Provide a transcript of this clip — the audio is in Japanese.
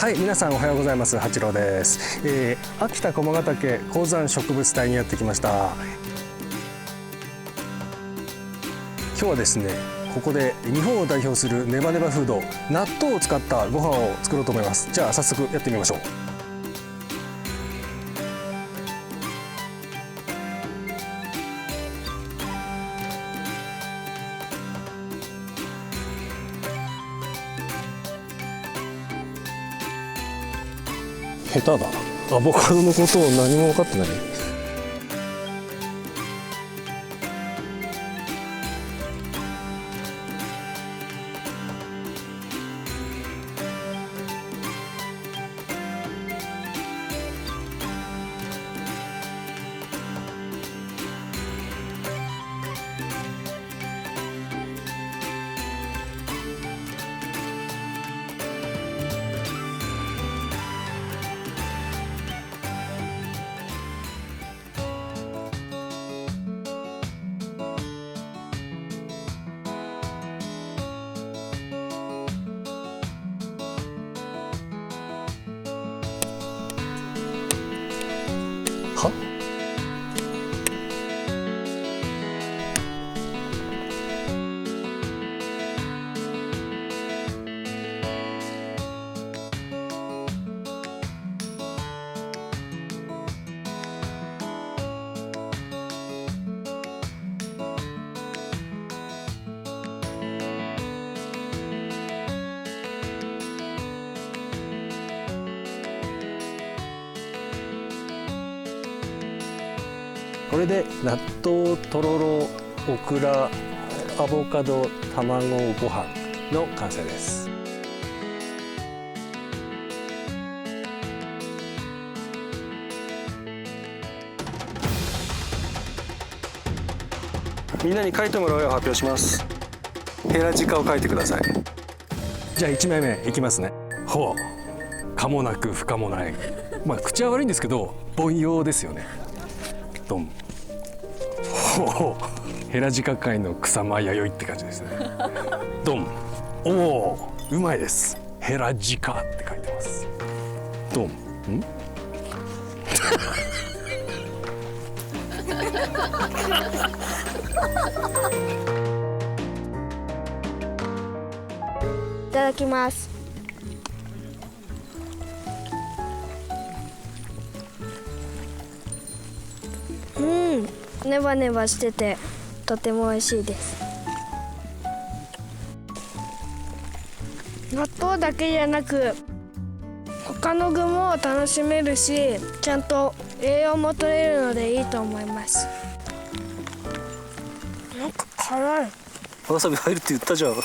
はい、皆さんおはようございます。八郎です。秋田駒ヶ岳高山植物帯にやってきました。今日はですね、ここで日本を代表するネバネバフード納豆を使ったご飯を作ろうと思います。じゃあ早速やってみましょう。下手だ。アボカドのことを何も分かってない。は？これで納豆とろろオクラアボカド卵ご飯の完成です。みんなに書いてもらう絵を発表します。ヘラジカを書いてください。じゃあ1枚目いきますね。ほう、可もなく不可もない。まあ口は悪いんですけど凡庸ですよね。ドン。ほう、ヘラジカ界の草間弥生って感じですね。ドン。おお、うまいです。ヘラジカって書いてます。ドン。ん？いただきます。ネバネバしててとても美味しいです。納豆だけじゃなく他の具も楽しめるし、ちゃんと栄養も取れるのでいいと思います。なんか辛い。わさび入るって言ったじゃん。